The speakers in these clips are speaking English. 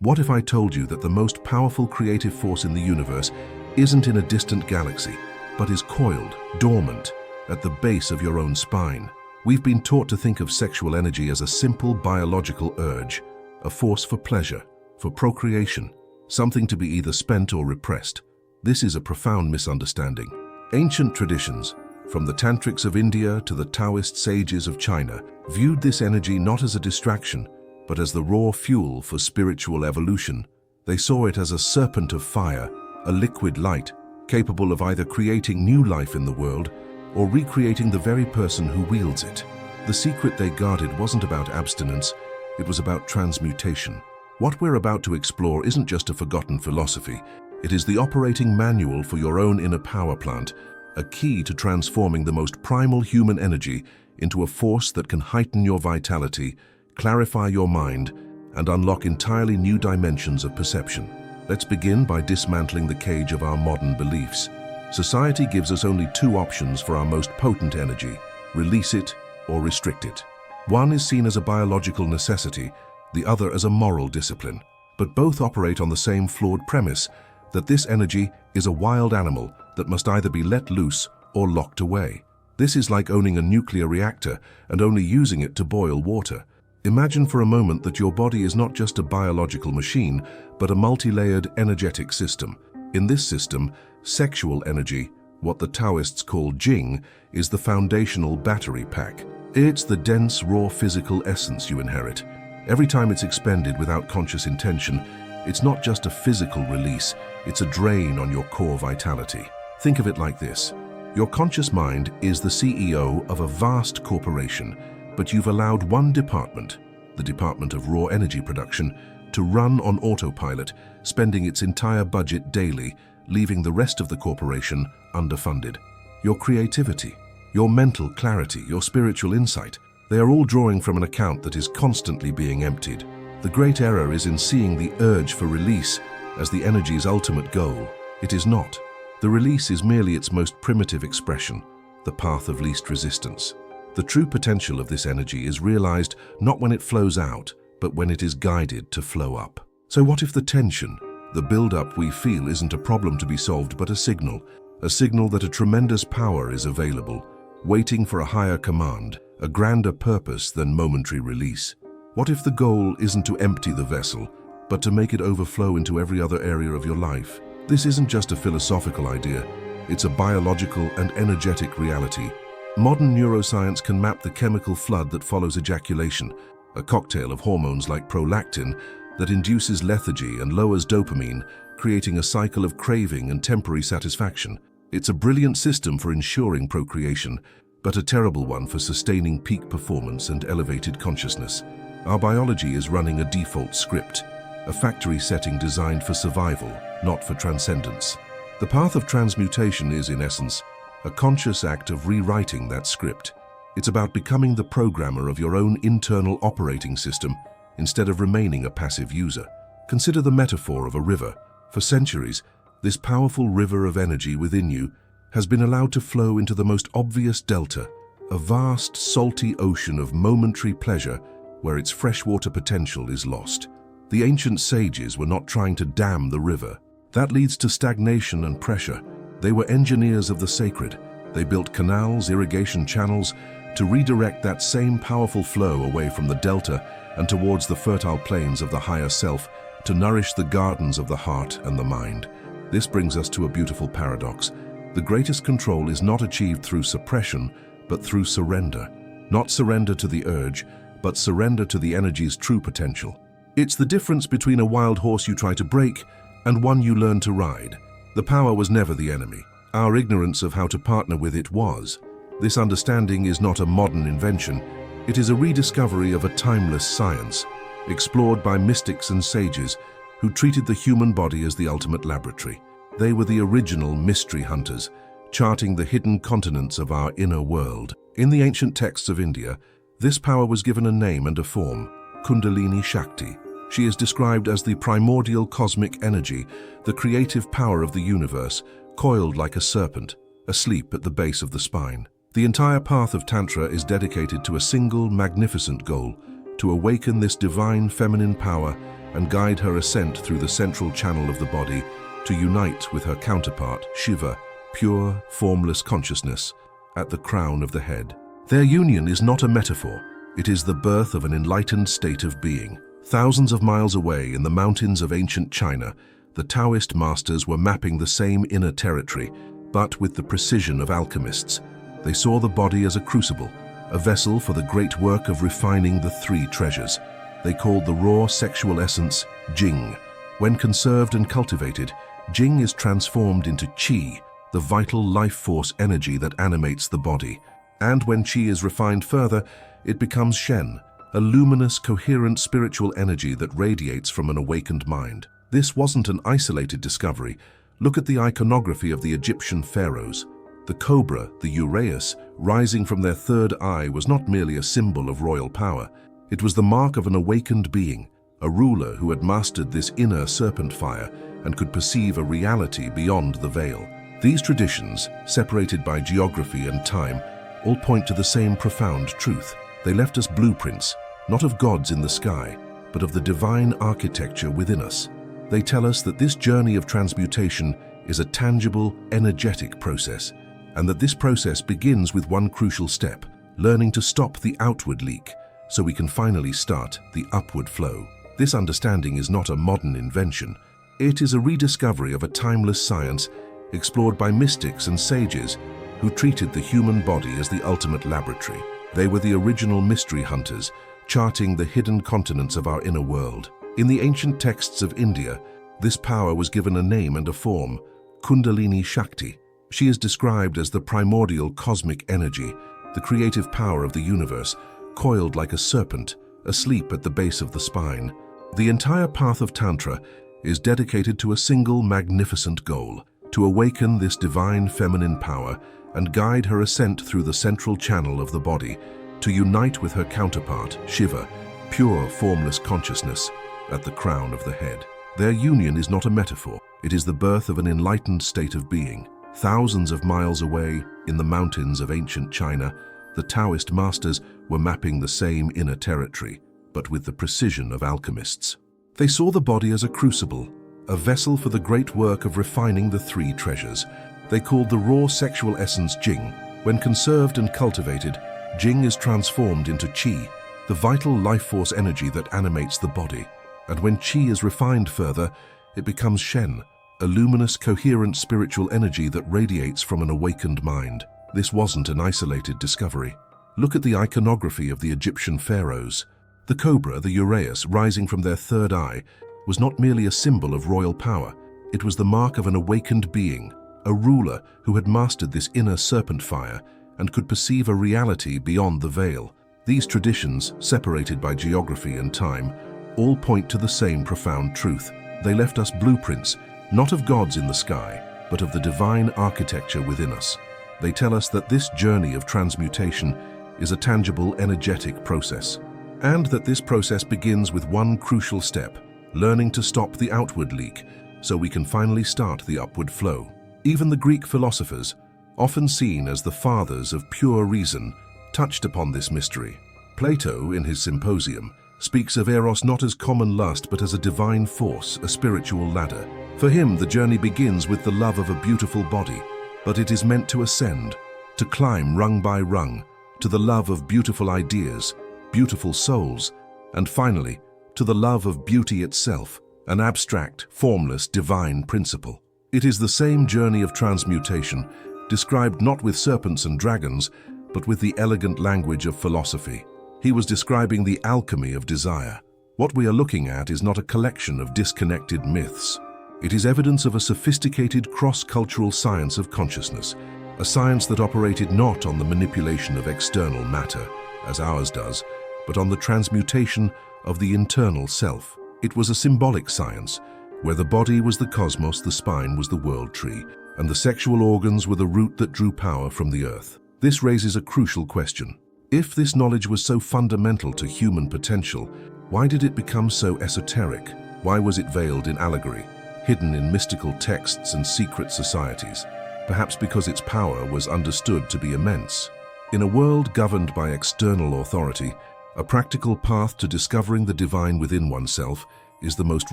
What if I told you that the most powerful creative force in the universe isn't in a distant galaxy, but is coiled, dormant, at the base of your own spine? We've been taught to think of sexual energy as a simple biological urge, a force for pleasure, for procreation, something to be either spent or repressed. This is a profound misunderstanding. Ancient traditions, from the tantrics of India to the Taoist sages of China, viewed this energy not as a distraction, but as the raw fuel for spiritual evolution. They saw it as a serpent of fire, a liquid light, capable of either creating new life in the world or recreating the very person who wields it. The secret they guarded wasn't about abstinence, it was about transmutation. What we're about to explore isn't just a forgotten philosophy, it is the operating manual for your own inner power plant, a key to transforming the most primal human energy into a force that can heighten your vitality, clarify your mind, and unlock entirely new dimensions of perception. Let's begin by dismantling the cage of our modern beliefs. Society gives us only two options for our most potent energy: release it or restrict it. One is seen as a biological necessity, the other as a moral discipline. But both operate on the same flawed premise, that this energy is a wild animal that must either be let loose or locked away. This is like owning a nuclear reactor and only using it to boil water. Imagine for a moment that your body is not just a biological machine, but a multi-layered energetic system. In this system, sexual energy, what the Taoists call Jing, is the foundational battery pack. It's the dense, raw physical essence you inherit. Every time it's expended without conscious intention, it's not just a physical release, it's a drain on your core vitality. Think of it like this. Your conscious mind is the CEO of a vast corporation, but you've allowed one department, the department of raw energy production, to run on autopilot, spending its entire budget daily, leaving the rest of the corporation underfunded. Your creativity, your mental clarity, your spiritual insight, they are all drawing from an account that is constantly being emptied. The great error is in seeing the urge for release as the energy's ultimate goal. It is not. The release is merely its most primitive expression, the path of least resistance. The true potential of this energy is realized not when it flows out, but when it is guided to flow up. So what if the tension, the build-up we feel isn't a problem to be solved but a signal that a tremendous power is available, waiting for a higher command, a grander purpose than momentary release? What if the goal isn't to empty the vessel, but to make it overflow into every other area of your life? This isn't just a philosophical idea, it's a biological and energetic reality. Modern neuroscience can map the chemical flood that follows ejaculation, a cocktail of hormones like prolactin that induces lethargy and lowers dopamine, creating a cycle of craving and temporary satisfaction. It's a brilliant system for ensuring procreation, but a terrible one for sustaining peak performance and elevated consciousness. Our biology is running a default script, a factory setting designed for survival, not for transcendence. The path of transmutation is, in essence, a conscious act of rewriting that script. It's about becoming the programmer of your own internal operating system instead of remaining a passive user. Consider the metaphor of a river. For centuries, this powerful river of energy within you has been allowed to flow into the most obvious delta, a vast, salty ocean of momentary pleasure where its freshwater potential is lost. The ancient sages were not trying to dam the river. That leads to stagnation and pressure. They were engineers of the sacred. They built canals, irrigation channels, to redirect that same powerful flow away from the delta and towards the fertile plains of the higher self, to nourish the gardens of the heart and the mind. This brings us to a beautiful paradox. The greatest control is not achieved through suppression, but through surrender. Not surrender to the urge, but surrender to the energy's true potential. It's the difference between a wild horse you try to break and one you learn to ride. The power was never the enemy. Our ignorance of how to partner with it was. This understanding is not a modern invention. It is a rediscovery of a timeless science, explored by mystics and sages who treated the human body as the ultimate laboratory. They were the original mystery hunters, charting the hidden continents of our inner world. In the ancient texts of India, this power was given a name and a form, Kundalini Shakti. She is described as the primordial cosmic energy, the creative power of the universe, coiled like a serpent, asleep at the base of the spine. The entire path of Tantra is dedicated to a single magnificent goal, to awaken this divine feminine power and guide her ascent through the central channel of the body to unite with her counterpart, Shiva, pure, formless consciousness, at the crown of the head. Their union is not a metaphor. It is the birth of an enlightened state of being. Thousands of miles away in the mountains of ancient China, the Taoist masters were mapping the same inner territory, but with the precision of alchemists. They saw the body as a crucible, a vessel for the great work of refining the three treasures. They called the raw sexual essence Jing. When conserved and cultivated, Jing is transformed into Qi, the vital life force energy that animates the body. And when Qi is refined further, it becomes Shen, a luminous, coherent spiritual energy that radiates from an awakened mind. This wasn't an isolated discovery. Look at the iconography of the Egyptian pharaohs. The cobra, the uraeus, rising from their third eye was not merely a symbol of royal power. It was the mark of an awakened being, a ruler who had mastered this inner serpent fire and could perceive a reality beyond the veil. These traditions, separated by geography and time, all point to the same profound truth. They left us blueprints, not of gods in the sky, but of the divine architecture within us. They tell us that this journey of transmutation is a tangible, energetic process, and that this process begins with one crucial step, learning to stop the outward leak, so we can finally start the upward flow. This understanding is not a modern invention. It is a rediscovery of a timeless science explored by mystics and sages who treated the human body as the ultimate laboratory. They were the original mystery hunters, charting the hidden continents of our inner world. In the ancient texts of India, this power was given a name and a form, Kundalini Shakti. She is described as the primordial cosmic energy, the creative power of the universe, coiled like a serpent, asleep at the base of the spine. The entire path of Tantra is dedicated to a single magnificent goal, to awaken this divine feminine power and guide her ascent through the central channel of the body, to unite with her counterpart, Shiva, pure formless consciousness, at the crown of the head. Their union is not a metaphor. It is the birth of an enlightened state of being. Thousands of miles away, in the mountains of ancient China, the Taoist masters were mapping the same inner territory, but with the precision of alchemists. They saw the body as a crucible, a vessel for the great work of refining the three treasures. They called the raw sexual essence Jing. When conserved and cultivated, Jing is transformed into Qi, the vital life force energy that animates the body. And when Qi is refined further, it becomes Shen, a luminous, coherent spiritual energy that radiates from an awakened mind. This wasn't an isolated discovery. Look at the iconography of the Egyptian pharaohs. The cobra, the uraeus, rising from their third eye, was not merely a symbol of royal power. It was the mark of an awakened being, a ruler who had mastered this inner serpent fire and could perceive a reality beyond the veil. These traditions, separated by geography and time, all point to the same profound truth. They left us blueprints, not of gods in the sky, but of the divine architecture within us. They tell us that this journey of transmutation is a tangible, energetic process, and that this process begins with one crucial step, learning to stop the outward leak so we can finally start the upward flow. Even the Greek philosophers, often seen as the fathers of pure reason, touched upon this mystery. Plato, in his Symposium, speaks of Eros not as common lust but as a divine force, a spiritual ladder. For him, the journey begins with the love of a beautiful body, but it is meant to ascend, to climb rung by rung, to the love of beautiful ideas, beautiful souls, and finally, to the love of beauty itself, an abstract, formless, divine principle. It is the same journey of transmutation, described not with serpents and dragons, but with the elegant language of philosophy. He was describing the alchemy of desire. What we are looking at is not a collection of disconnected myths. It is evidence of a sophisticated cross-cultural science of consciousness, a science that operated not on the manipulation of external matter, as ours does, but on the transmutation of the internal self. It was a symbolic science, where the body was the cosmos, the spine was the world tree, and the sexual organs were the root that drew power from the earth. This raises a crucial question. If this knowledge was so fundamental to human potential, why did it become so esoteric? Why was it veiled in allegory, hidden in mystical texts and secret societies? Perhaps because its power was understood to be immense. In a world governed by external authority, A practical path to discovering the divine within oneself is the most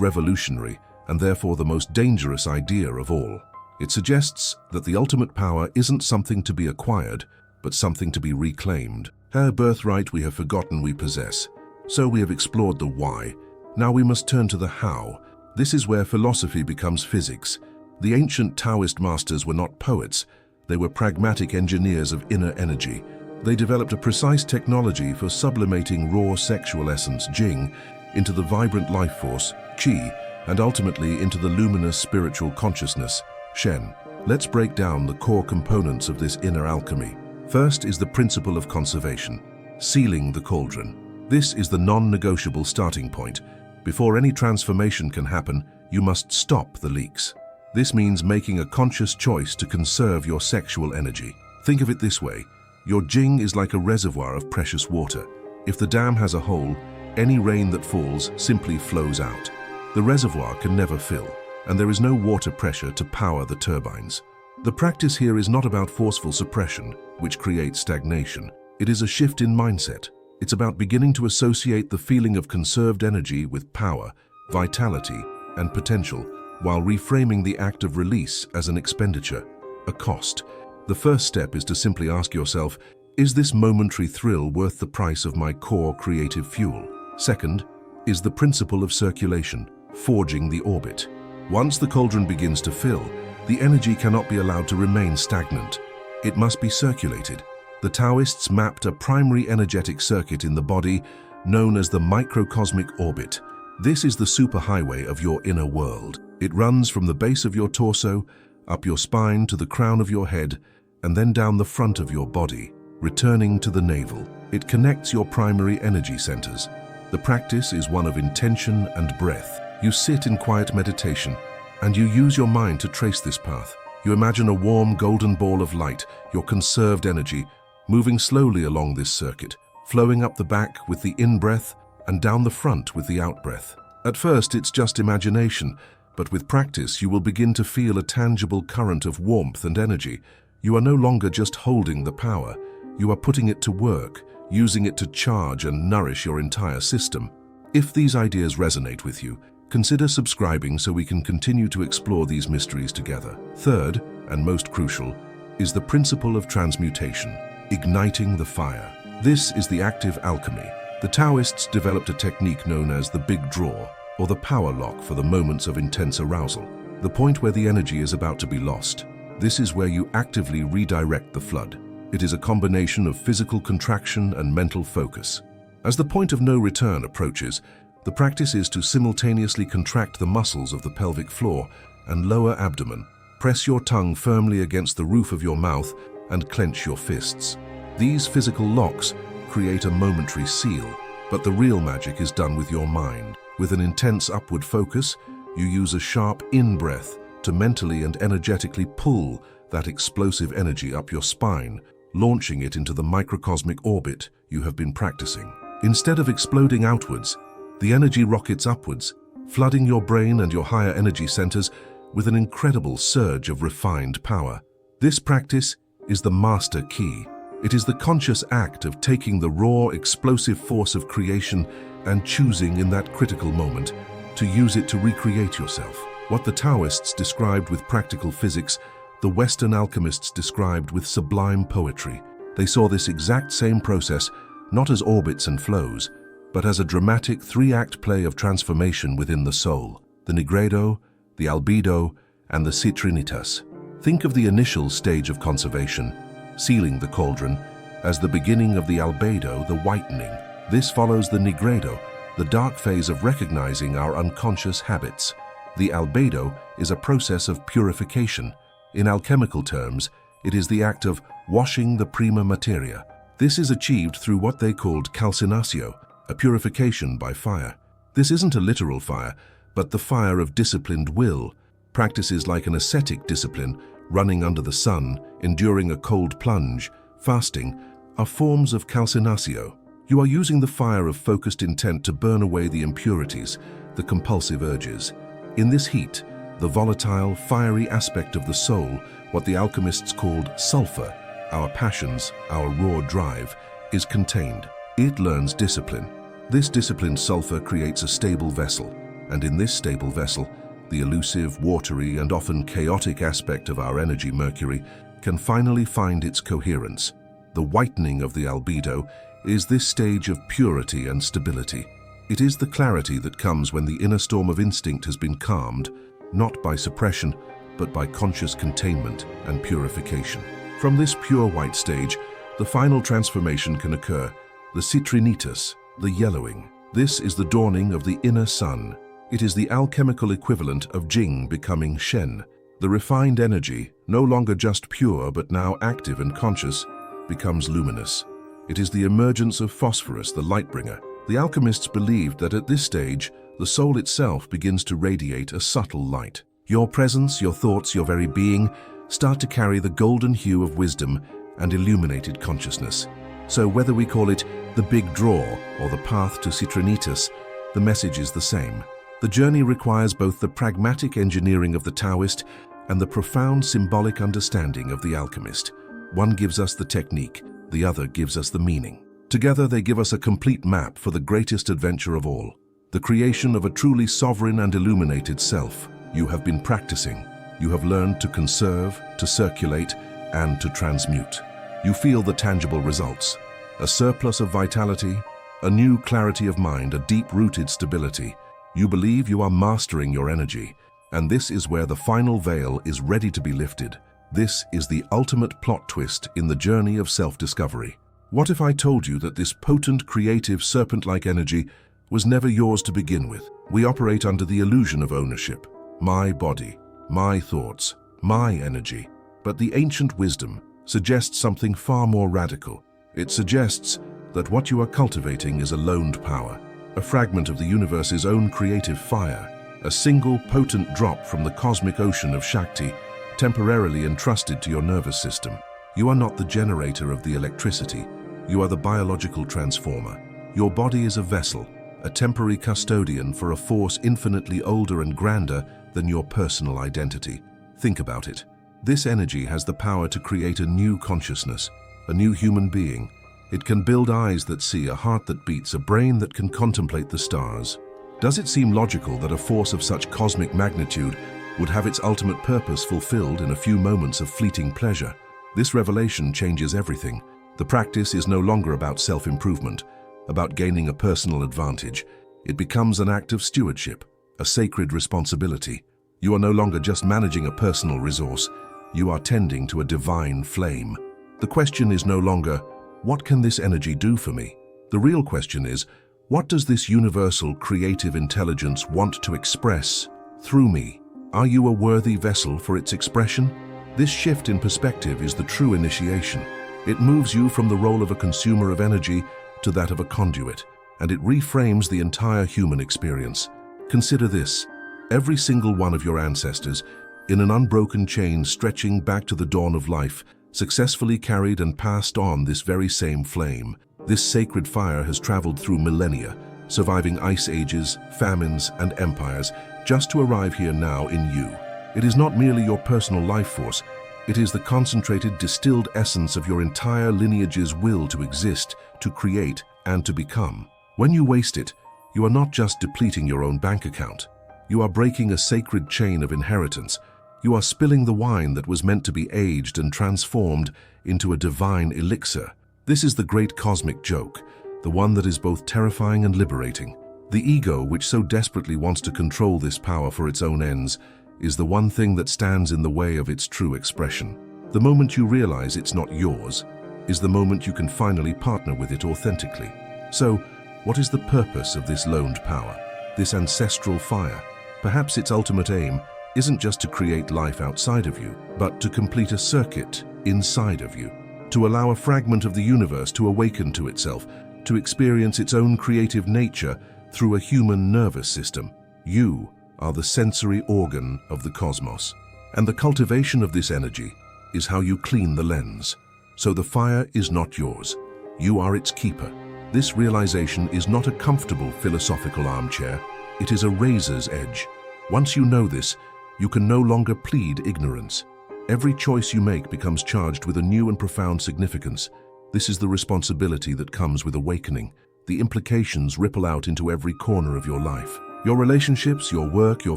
revolutionary and therefore the most dangerous idea of all. It suggests that the ultimate power isn't something to be acquired, but something to be reclaimed. A birthright we have forgotten we possess. So we have explored the why. Now we must turn to the how. This is where philosophy becomes physics. The ancient Taoist masters were not poets. They were pragmatic engineers of inner energy. They developed a precise technology for sublimating raw sexual essence, Jing, into the vibrant life force, Qi, and ultimately into the luminous spiritual consciousness, Shen. Let's break down the core components of this inner alchemy. First is the principle of conservation, sealing the cauldron. This is the non-negotiable starting point. Before any transformation can happen, you must stop the leaks. This means making a conscious choice to conserve your sexual energy. Think of it this way. Your Jing is like a reservoir of precious water. If the dam has a hole, any rain that falls simply flows out. The reservoir can never fill, and there is no water pressure to power the turbines. The practice here is not about forceful suppression, which creates stagnation. It is a shift in mindset. It's about beginning to associate the feeling of conserved energy with power, vitality, and potential, while reframing the act of release as an expenditure, a cost. The first step is to simply ask yourself, is this momentary thrill worth the price of my core creative fuel? Second is the principle of circulation, forging the orbit. Once the cauldron begins to fill, the energy cannot be allowed to remain stagnant. It must be circulated. The Taoists mapped a primary energetic circuit in the body known as the microcosmic orbit. This is the superhighway of your inner world. It runs from the base of your torso, up your spine to the crown of your head, and then down the front of your body, returning to the navel. It connects your primary energy centers. The practice is one of intention and breath. You sit in quiet meditation, and you use your mind to trace this path. You imagine a warm golden ball of light, your conserved energy, moving slowly along this circuit, flowing up the back with the in-breath and down the front with the out-breath. At first, it's just imagination, but with practice, you will begin to feel a tangible current of warmth and energy. You are no longer just holding the power. You are putting it to work, using it to charge and nourish your entire system. If these ideas resonate with you, consider subscribing so we can continue to explore these mysteries together. Third, and most crucial, is the principle of transmutation, igniting the fire. This is the active alchemy. The Taoists developed a technique known as the big draw, or the power lock for the moments of intense arousal, the point where the energy is about to be lost. This is where you actively redirect the flood. It is a combination of physical contraction and mental focus. As the point of no return approaches, the practice is to simultaneously contract the muscles of the pelvic floor and lower abdomen. Press your tongue firmly against the roof of your mouth and clench your fists. These physical locks create a momentary seal, but the real magic is done with your mind. With an intense upward focus, you use a sharp in-breath to mentally and energetically pull that explosive energy up your spine, launching it into the microcosmic orbit you have been practicing. Instead of exploding outwards, the energy rockets upwards, flooding your brain and your higher energy centers with an incredible surge of refined power. This practice is the master key. It is the conscious act of taking the raw, explosive force of creation and choosing in that critical moment to use it to recreate yourself. What the Taoists described with practical physics, the Western alchemists described with sublime poetry. They saw this exact same process not as orbits and flows, but as a dramatic three-act play of transformation within the soul, the nigredo, the albedo, and the citrinitas. Think of the initial stage of conservation, sealing the cauldron, as the beginning of the albedo, the whitening. This follows the nigredo, the dark phase of recognizing our unconscious habits. The albedo is a process of purification. In alchemical terms, it is the act of washing the prima materia. This is achieved through what they called calcinatio, a purification by fire. This isn't a literal fire, but the fire of disciplined will. Practices like an ascetic discipline, running under the sun, enduring a cold plunge, fasting, are forms of calcinatio. You are using the fire of focused intent to burn away the impurities, the compulsive urges. In this heat, the volatile, fiery aspect of the soul, what the alchemists called sulfur, our passions, our raw drive, is contained. It learns discipline. This disciplined sulfur creates a stable vessel, and in this stable vessel, the elusive, watery, and often chaotic aspect of our energy, mercury, can finally find its coherence. The whitening of the albedo is this stage of purity and stability. It is the clarity that comes when the inner storm of instinct has been calmed, not by suppression, but by conscious containment and purification. From this pure white stage, the final transformation can occur, the citrinitas, the yellowing. This is the dawning of the inner sun. It is the alchemical equivalent of Jing becoming Shen. The refined energy, no longer just pure but now active and conscious, becomes luminous. It is the emergence of phosphorus, the light bringer. The alchemists believed that at this stage, the soul itself begins to radiate a subtle light. Your presence, your thoughts, your very being start to carry the golden hue of wisdom and illuminated consciousness. So whether we call it the big draw or the path to citrinitas, the message is the same. The journey requires both the pragmatic engineering of the Taoist and the profound symbolic understanding of the alchemist. One gives us the technique, the other gives us the meaning. Together they give us a complete map for the greatest adventure of all, the creation of a truly sovereign and illuminated self. You have been practicing. You have learned to conserve, to circulate, and to transmute. You feel the tangible results. A surplus of vitality, a new clarity of mind, a deep-rooted stability. You believe you are mastering your energy, and this is where the final veil is ready to be lifted. This is the ultimate plot twist in the journey of self-discovery. What if I told you that this potent, creative, serpent-like energy was never yours to begin with? We operate under the illusion of ownership. My body, my thoughts, my energy. But the ancient wisdom suggests something far more radical. It suggests that what you are cultivating is a loaned power, a fragment of the universe's own creative fire, a single potent drop from the cosmic ocean of Shakti, temporarily entrusted to your nervous system. You are not the generator of the electricity. You are the biological transformer. Your body is a vessel, a temporary custodian for a force infinitely older and grander than your personal identity. Think about it. This energy has the power to create a new consciousness, a new human being. It can build eyes that see, a heart that beats, a brain that can contemplate the stars. Does it seem logical that a force of such cosmic magnitude would have its ultimate purpose fulfilled in a few moments of fleeting pleasure? This revelation changes everything. The practice is no longer about self-improvement, about gaining a personal advantage. It becomes an act of stewardship, a sacred responsibility. You are no longer just managing a personal resource. You are tending to a divine flame. The question is no longer, what can this energy do for me? The real question is, what does this universal creative intelligence want to express through me? Are you a worthy vessel for its expression? This shift in perspective is the true initiation. It moves you from the role of a consumer of energy to that of a conduit, and it reframes the entire human experience. Consider this: every single one of your ancestors, in an unbroken chain stretching back to the dawn of life, successfully carried and passed on this very same flame. This sacred fire has traveled through millennia, surviving ice ages, famines, and empires, just to arrive here now in you. It is not merely your personal life force, it is the concentrated, distilled essence of your entire lineage's will to exist, to create, and to become. When you waste it, you are not just depleting your own bank account. You are breaking a sacred chain of inheritance. You are spilling the wine that was meant to be aged and transformed into a divine elixir. This is the great cosmic joke, the one that is both terrifying and liberating. The ego, which so desperately wants to control this power for its own ends, is the one thing that stands in the way of its true expression. The moment you realize it's not yours is the moment you can finally partner with it authentically. So, what is the purpose of this loaned power, this ancestral fire? Perhaps its ultimate aim isn't just to create life outside of you, but to complete a circuit inside of you, to allow a fragment of the universe to awaken to itself, to experience its own creative nature through a human nervous system. You are the sensory organ of the cosmos, and the cultivation of this energy is how you clean the lens. So the fire is not yours. You are its keeper. This realization is not a comfortable philosophical armchair. It is a razor's edge. Once you know this, you can no longer plead ignorance. Every choice you make becomes charged with a new and profound significance. This is the responsibility that comes with awakening. The implications ripple out into every corner of your life. Your relationships, your work, your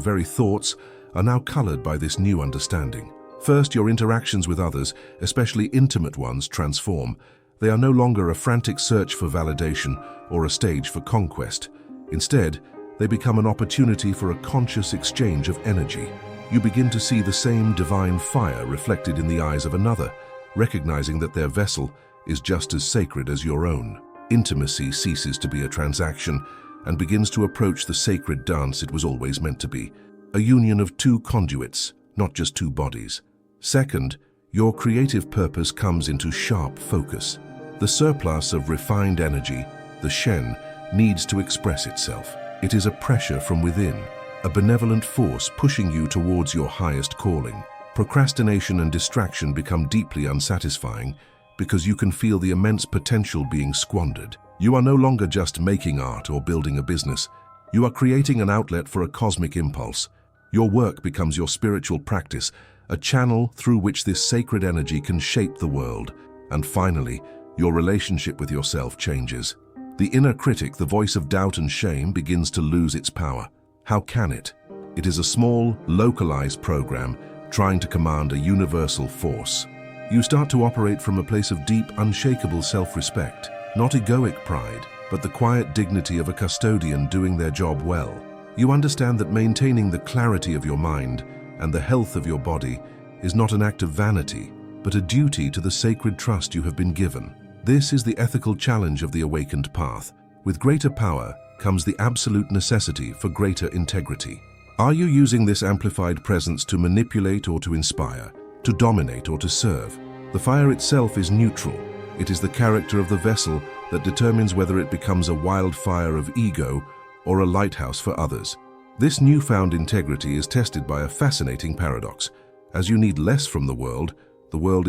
very thoughts are now colored by this new understanding. First, your interactions with others, especially intimate ones, transform. They are no longer a frantic search for validation or a stage for conquest. Instead, they become an opportunity for a conscious exchange of energy. You begin to see the same divine fire reflected in the eyes of another, recognizing that their vessel is just as sacred as your own. Intimacy ceases to be a transaction and begins to approach the sacred dance it was always meant to be, a union of two conduits, not just two bodies. Second, your creative purpose comes into sharp focus. The surplus of refined energy, the Shen, needs to express itself. It is a pressure from within, a benevolent force pushing you towards your highest calling. Procrastination and distraction become deeply unsatisfying because you can feel the immense potential being squandered. You are no longer just making art or building a business. You are creating an outlet for a cosmic impulse. Your work becomes your spiritual practice, a channel through which this sacred energy can shape the world. And finally, your relationship with yourself changes. The inner critic, the voice of doubt and shame, begins to lose its power. How can it? It is a small, localized program trying to command a universal force. You start to operate from a place of deep, unshakable self-respect, not egoic pride, but the quiet dignity of a custodian doing their job well. You understand that maintaining the clarity of your mind and the health of your body is not an act of vanity, but a duty to the sacred trust you have been given. This is the ethical challenge of the awakened path. With greater power comes the absolute necessity for greater integrity. Are you using this amplified presence to manipulate or to inspire, to dominate or to serve? The fire itself is neutral. It is the character of the vessel that determines whether it becomes a wildfire of ego or a lighthouse for others. This newfound integrity is tested by a fascinating paradox. As you need less from the world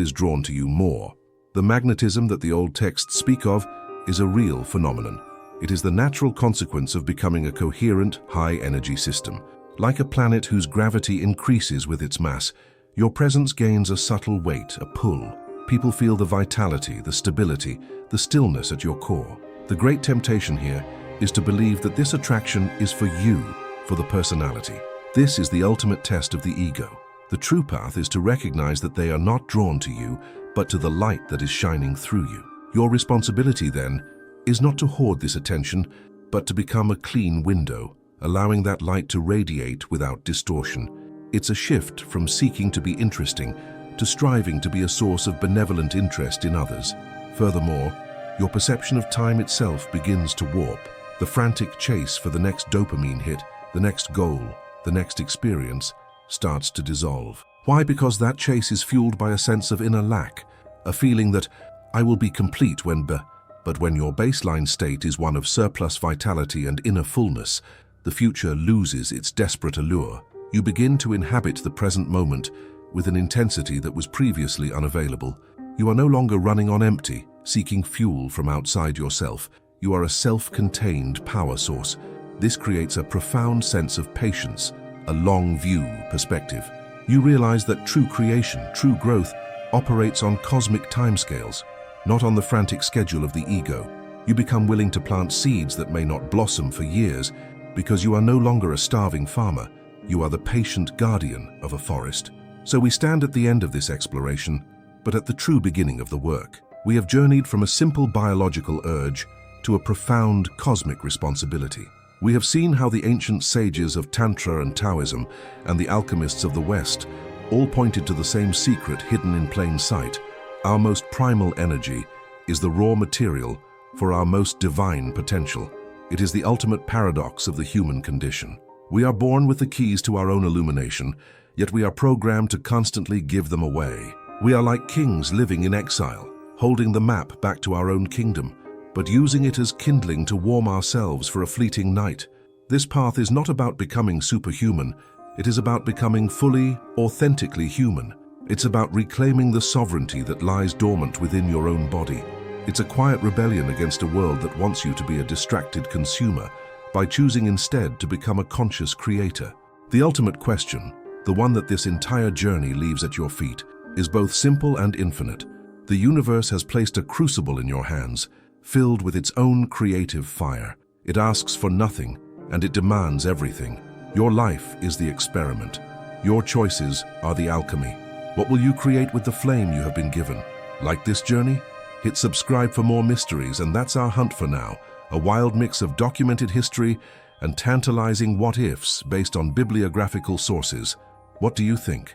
is drawn to you more. The magnetism that the old texts speak of is a real phenomenon. It is the natural consequence of becoming a coherent, high-energy system. Like a planet whose gravity increases with its mass, your presence gains a subtle weight, a pull. People feel the vitality, the stability, the stillness at your core. The great temptation here is to believe that this attraction is for you, for the personality. This is the ultimate test of the ego. The true path is to recognize that they are not drawn to you, but to the light that is shining through you. Your responsibility, then, is not to hoard this attention, but to become a clean window, allowing that light to radiate without distortion. It's a shift from seeking to be interesting to striving to be a source of benevolent interest in others. Furthermore, your perception of time itself begins to warp. The frantic chase for the next dopamine hit, the next goal, the next experience, starts to dissolve. Why? Because that chase is fueled by a sense of inner lack, a feeling that I will be complete but when your baseline state is one of surplus vitality and inner fullness, the future loses its desperate allure. You begin to inhabit the present moment with an intensity that was previously unavailable. You are no longer running on empty, seeking fuel from outside yourself. You are a self-contained power source. This creates a profound sense of patience, a long-view perspective. You realize that true creation, true growth, operates on cosmic timescales, not on the frantic schedule of the ego. You become willing to plant seeds that may not blossom for years because you are no longer a starving farmer. You are the patient guardian of a forest. So we stand at the end of this exploration, but at the true beginning of the work. We have journeyed from a simple biological urge to a profound cosmic responsibility. We have seen how the ancient sages of Tantra and Taoism and the alchemists of the West all pointed to the same secret hidden in plain sight. Our most primal energy is the raw material for our most divine potential. It is the ultimate paradox of the human condition. We are born with the keys to our own illumination, yet we are programmed to constantly give them away. We are like kings living in exile, holding the map back to our own kingdom, but using it as kindling to warm ourselves for a fleeting night. This path is not about becoming superhuman. It is about becoming fully, authentically human. It's about reclaiming the sovereignty that lies dormant within your own body. It's a quiet rebellion against a world that wants you to be a distracted consumer by choosing instead to become a conscious creator. The ultimate question, the one that this entire journey leaves at your feet, is both simple and infinite. The universe has placed a crucible in your hands, filled with its own creative fire. It asks for nothing, and it demands everything. Your life is the experiment. Your choices are the alchemy. What will you create with the flame you have been given? Like this journey? Hit subscribe for more mysteries, and that's our hunt for now. A wild mix of documented history and tantalizing what-ifs based on bibliographical sources. What do you think?